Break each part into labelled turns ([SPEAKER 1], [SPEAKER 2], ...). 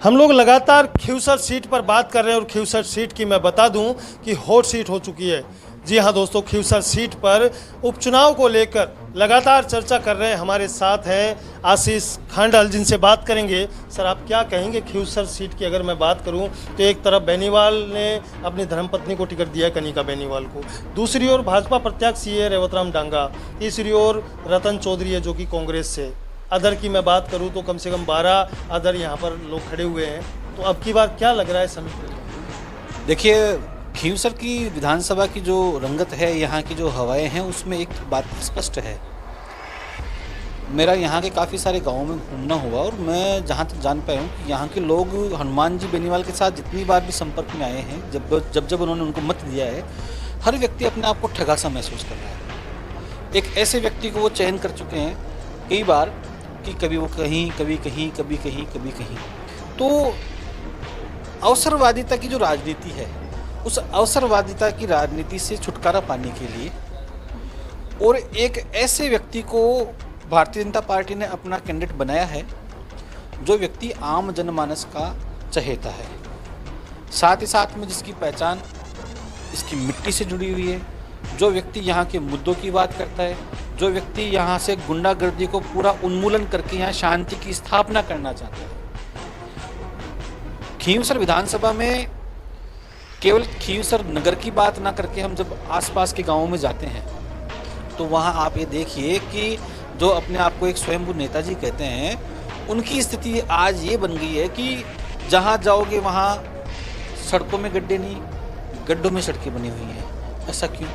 [SPEAKER 1] हम लोग लगातार खींवसर सीट पर बात कर रहे हैं और खींवसर सीट की मैं बता दूं कि हॉट सीट हो चुकी है। जी हां दोस्तों, खींवसर सीट पर उपचुनाव को लेकर लगातार चर्चा कर रहे हैं। हमारे साथ हैं आशीष खांडल, जिनसे बात करेंगे। सर, आप क्या कहेंगे खींवसर सीट की अगर मैं बात करूं तो एक तरफ बेनीवाल ने अपनी धर्मपत्नी को टिकट दिया है, कनिका बेनीवाल को, दूसरी ओर भाजपा प्रत्याशी है रेवतराम डांगा, तीसरी ओर रतन चौधरी है जो कि कांग्रेस से। अदर की मैं बात करूं तो कम से कम 12 अदर यहां पर लोग खड़े हुए हैं। तो अब की बार क्या लग रहा है समीकरण?
[SPEAKER 2] देखिए, खींवसर की विधानसभा की जो रंगत है, यहाँ की जो हवाएं हैं, उसमें एक बात स्पष्ट है। मेरा यहाँ के काफ़ी सारे गांवों में घूमना हुआ और मैं जहाँ तक जान पाया हूँ कि यहाँ के लोग हनुमान जी बेनीवाल के साथ जितनी बार भी संपर्क में आए हैं, जब उन्होंने उनको मत दिया है, हर व्यक्ति अपने आप को ठगा सा महसूस कर रहा है। एक ऐसे व्यक्ति को वो चयन कर चुके हैं कई बार कि कभी वो कहीं, कभी कहीं, कभी कहीं, कभी कहीं। तो अवसरवादिता की जो राजनीति है, उस अवसरवादिता की राजनीति से छुटकारा पाने के लिए और एक ऐसे व्यक्ति को भारतीय जनता पार्टी ने अपना कैंडिडेट बनाया है जो व्यक्ति आम जनमानस का चहेता है, साथ ही साथ में जिसकी पहचान इसकी मिट्टी से जुड़ी हुई है, जो व्यक्ति यहाँ के मुद्दों की बात करता है, जो व्यक्ति यहाँ से गुंडागर्दी को पूरा उन्मूलन करके यहाँ शांति की स्थापना करना चाहता है। खींवसर विधानसभा में केवल खींवसर नगर की बात ना करके हम जब आसपास के गांवों में जाते हैं तो वहाँ आप ये देखिए कि जो अपने आप को एक स्वयंभू नेताजी कहते हैं, उनकी स्थिति आज ये बन गई है कि जहाँ जाओगे वहाँ सड़कों में गड्ढे नहीं, गड्ढों में सड़कें बनी हुई हैं। ऐसा क्यों?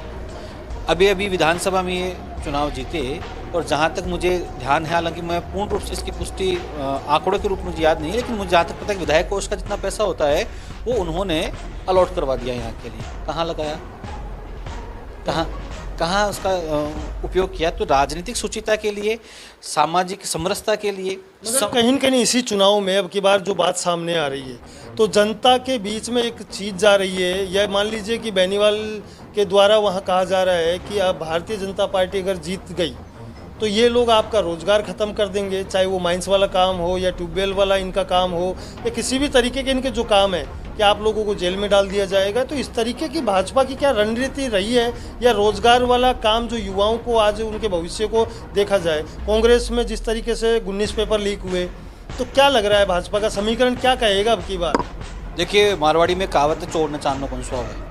[SPEAKER 2] अभी विधानसभा में ये चुनाव जीते और जहाँ तक मुझे ध्यान है, हालांकि मैं पूर्ण रूप से इसकी पुष्टि आंकड़ों के रूप में मुझे याद नहीं है, लेकिन मुझे जहाँ तक पता है कि विधायक कोष का जितना पैसा होता है वो उन्होंने अलॉट करवा दिया यहाँ के लिए। कहाँ लगाया, कहाँ उसका उपयोग किया? तो राजनीतिक सुचिता के लिए, सामाजिक समरसता के लिए
[SPEAKER 1] कहीं न कहीं इसी चुनाव में अब की बार जो बात सामने आ रही है तो जनता के बीच में एक चीज़ जा रही है। या मान लीजिए कि बेनीवाल के द्वारा वहाँ कहा जा रहा है कि अब भारतीय जनता पार्टी अगर जीत गई तो ये लोग आपका रोजगार ख़त्म कर देंगे, चाहे वो माइंस वाला काम हो या ट्यूबवेल वाला इनका काम हो या किसी भी तरीके के इनके जो काम है कि आप लोगों को जेल में डाल दिया जाएगा। तो इस तरीके की भाजपा की क्या रणनीति रही है, या रोजगार वाला काम जो युवाओं को आज उनके भविष्य को देखा जाए? कांग्रेस में जिस तरीके से 19 पेपर लीक हुए, तो क्या लग रहा है भाजपा का समीकरण क्या कहेगा अब की बार?
[SPEAKER 2] देखिए, मारवाड़ी में कहावत है, चोर न चांदनो कौन सो है।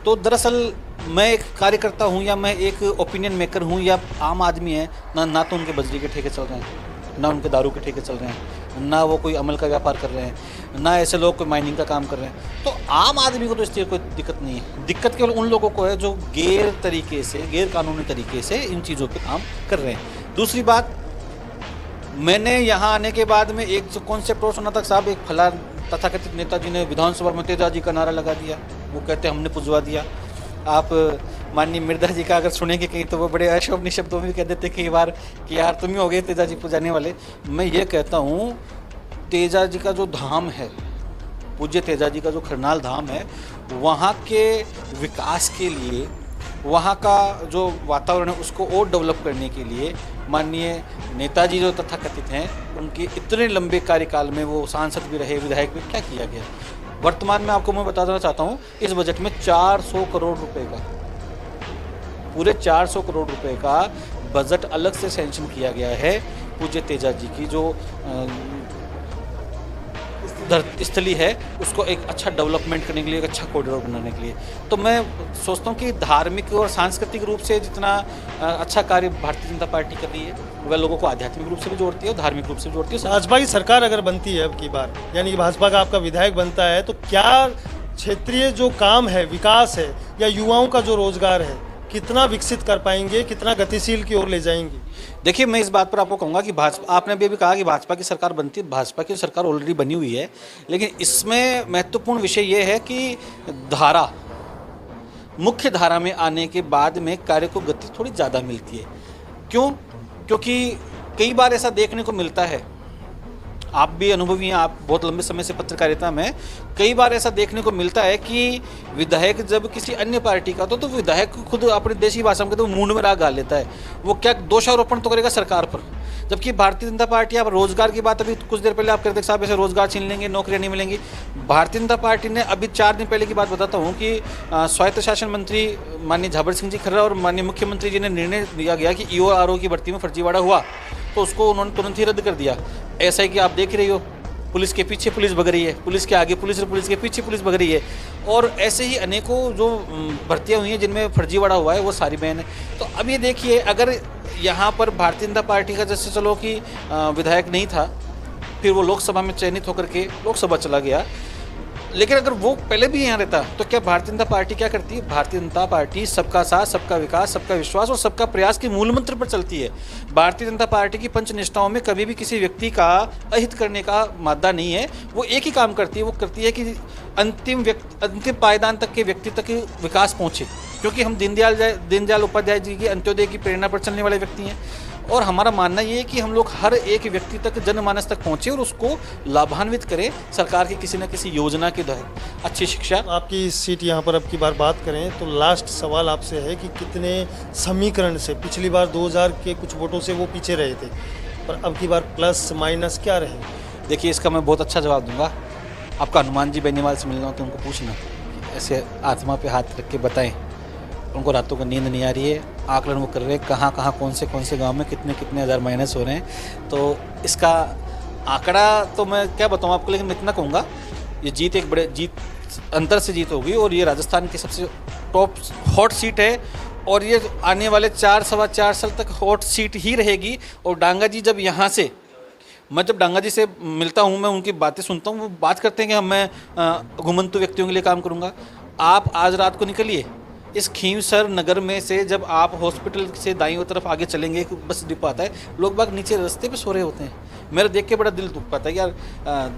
[SPEAKER 2] तो दरअसल मैं एक कार्यकर्ता हूँ या मैं एक ओपिनियन मेकर हूँ या आम आदमी है, ना तो उनके बजरी के ठेके चल रहे हैं, ना उनके दारू के ठेके चल रहे हैं, ना वो कोई अमल का व्यापार कर रहे हैं, ना ऐसे लोग कोई माइनिंग का काम कर रहे हैं। तो आम आदमी को तो इससे कोई दिक्कत नहीं है। दिक्कत केवल उन लोगों को है जो गैर तरीके से, गैर कानूनी तरीके से इन चीज़ों पे काम कर रहे हैं। दूसरी बात, मैंने यहाँ आने के बाद में एक जो कॉन्सेप्ट और सुना था साहब, एक फला तथाकथित नेताजी ने विधानसभा में तेजाजी का नारा लगा दिया। वो कहते हमने पुजवा दिया। आप माननीय मिर्धा जी का अगर सुनेंगे कहीं तो वो बड़े अशोभनीय शब्दों में कह देते कई बार कि यार तुम ही हो गए तेजाजी पुजाने वाले। मैं ये कहता हूँ, तेजाजी का जो धाम है, पूज्य तेजाजी का जो खरनाल धाम है, वहाँ के विकास के लिए, वहाँ का जो वातावरण है उसको और डेवलप करने के लिए माननीय नेताजी जो तथाकथित हैं, उनके इतने लंबे कार्यकाल में वो सांसद भी रहे, विधायक भी, क्या किया गया? वर्तमान में आपको मैं बताना चाहता हूँ, इस बजट में 400 करोड़ रुपए का, पूरे 400 करोड़ रुपए का बजट अलग से सैंक्शन किया गया है पूज्य तेजाजी की जो स्थली है उसको एक अच्छा डेवलपमेंट करने के लिए, एक अच्छा कॉरिडोर बनाने के लिए। तो मैं सोचता हूँ कि धार्मिक और सांस्कृतिक रूप से जितना अच्छा कार्य भारतीय जनता पार्टी कर रही है, वह लोगों को आध्यात्मिक रूप से भी जोड़ती है और धार्मिक रूप से भी जोड़ती है।
[SPEAKER 1] भाजपा की सरकार अगर बनती है अब की बार, यानी कि भाजपा का आपका विधायक बनता है, तो क्या क्षेत्रीय जो काम है, विकास है, या युवाओं का जो रोजगार है, कितना विकसित कर पाएंगे, कितना गतिशील की ओर ले जाएंगे?
[SPEAKER 2] देखिए, मैं इस बात पर आपको कहूँगा कि भाजपा, आपने अभी कहा कि भाजपा की सरकार बनती है, भाजपा की सरकार ऑलरेडी बनी हुई है, लेकिन इसमें महत्वपूर्ण विषय ये है कि मुख्य धारा में आने के बाद में कार्य को गति थोड़ी ज़्यादा मिलती है। क्यों? क्योंकि कई बार ऐसा देखने को मिलता है, आप भी अनुभवी हैं, आप बहुत लंबे समय से पत्रकारिता में, कई बार ऐसा देखने को मिलता है कि विधायक जब किसी अन्य पार्टी का तो विधायक खुद अपनी देशी भाषा में कहते हैं मुंड में राग डाल लेता है। वो क्या दोषारोपण तो करेगा सरकार पर, जबकि भारतीय जनता पार्टी, आप रोजगार की बात अभी कुछ देर पहले आप कहते साहब ऐसे रोजगार छीन लेंगे, नौकरियां नहीं मिलेंगी। भारतीय जनता पार्टी ने अभी 4 दिन पहले की बात बताता हूं कि स्वायत्त शासन मंत्री माननीय झाबर सिंह जी खर्रा और माननीय मुख्यमंत्री जी ने निर्णय लिया गया कि ईओ आरओ की भर्ती में फर्जीवाड़ा हुआ, तो उसको उन्होंने तुरंत ही रद्द कर दिया। ऐसा है कि आप देख रही हो, पुलिस के पीछे पुलिस भग रही है, पुलिस के आगे पुलिस और पुलिस के पीछे पुलिस भग रही है, और ऐसे ही अनेकों जो भर्तियां हुई हैं जिनमें फर्जीवाड़ा हुआ है वो सारी बैन है। तो अब ये देखिए, अगर यहाँ पर भारतीय जनता पार्टी का जैसे चलो कि विधायक नहीं था, फिर वो लोकसभा में चयनित होकर के लोकसभा चला गया, लेकिन अगर वो पहले भी यहाँ रहता तो क्या भारतीय जनता पार्टी क्या करती है? भारतीय जनता पार्टी सबका साथ, सबका विकास, सबका विश्वास और सबका प्रयास के मूल मंत्र पर चलती है। भारतीय जनता पार्टी की पंचनिष्ठाओं में कभी भी किसी व्यक्ति का अहित करने का मादा नहीं है। वो एक ही काम करती है, वो करती है कि अंतिम पायदान तक के व्यक्ति तक विकास पहुँचे, क्योंकि हम दीनदयाल उपाध्याय जी की अंत्योदय की प्रेरणा पर चलने वाले व्यक्ति हैं। और हमारा मानना ये है कि हम लोग हर एक व्यक्ति तक, जनमानस तक पहुँचे और उसको लाभान्वित करें सरकार की किसी न किसी योजना के तहत। अच्छी शिक्षा।
[SPEAKER 1] आपकी सीट यहाँ पर अब की बार बात करें तो लास्ट सवाल आपसे है कि कितने समीकरण से, पिछली बार 2000 के कुछ वोटों से वो पीछे रहे थे, पर अब की बार प्लस माइनस क्या रहे?
[SPEAKER 2] देखिए, इसका मैं बहुत अच्छा जवाब दूंगा। आपका हनुमान जी बेनीवाल से मिलना हो तो उनको पूछना, ऐसे आत्मा पे हाथ रख के बताएं। उनको रातों को नींद नहीं आ रही है, आकलन वो कर रहे हैं कहाँ कहाँ कौन से गांव में कितने हज़ार माइनस हो रहे हैं। तो इसका आंकड़ा तो मैं क्या बताऊँ आपको, लेकिन मैं इतना कहूँगा, ये जीत एक बड़े अंतर से जीत होगी और ये राजस्थान की सबसे टॉप हॉट सीट है, और ये आने वाले 4-4.25 साल तक हॉट सीट ही रहेगी। और डांगा जी जब यहाँ से, मैं जब डांगा जी से मिलता हूँ, मैं उनकी बातें सुनता हूँ, वो बात करते हैं कि मैं घुमंतु व्यक्तियों के लिए काम करूँगा। आप आज रात को निकलिए, इस खींवसर नगर में से जब आप हॉस्पिटल से दाईं तरफ आगे चलेंगे, एक बस डिपो आता है, लोग बाग नीचे रास्ते पे सो रहे होते हैं। मेरा देख के बड़ा दिल दुख पाता है यार,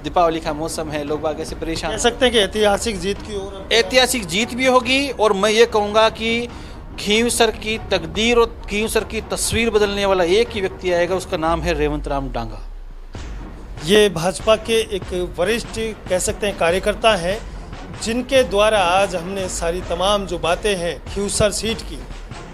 [SPEAKER 2] दीपावली का मौसम है, लोग बाग ऐसे परेशान।
[SPEAKER 1] कह सकते हैं कि ऐतिहासिक जीत की ओर,
[SPEAKER 2] ऐतिहासिक जीत भी होगी, और मैं ये कहूँगा कि खींवसर की तकदीर और खींवसर की तस्वीर बदलने वाला एक ही व्यक्ति आएगा, उसका नाम है रेवंत राम डांगा।
[SPEAKER 1] ये भाजपा के एक वरिष्ठ कह सकते हैं कार्यकर्ता हैं, जिनके द्वारा आज हमने सारी तमाम जो बातें हैं खींवसर सीट की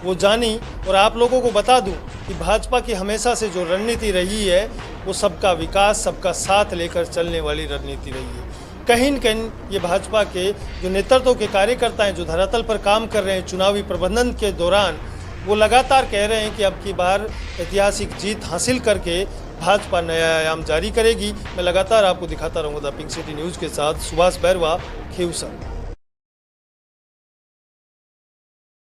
[SPEAKER 1] वो जानी। और आप लोगों को बता दूं कि भाजपा की हमेशा से जो रणनीति रही है वो सबका विकास, सबका साथ लेकर चलने वाली रणनीति रही है। कहीं न कहीं ये भाजपा के जो नेतृत्व के कार्यकर्ता हैं, जो धरातल पर काम कर रहे हैं चुनावी प्रबंधन के दौरान, वो लगातार कह रहे हैं कि अब की बार ऐतिहासिक जीत हासिल करके भाजपा नया आयाम जारी करेगी। मैं लगातार आपको दिखाता रहूँगा द पिंक सिटी न्यूज़ के साथ। सुभाष बैरवा, खींवसर।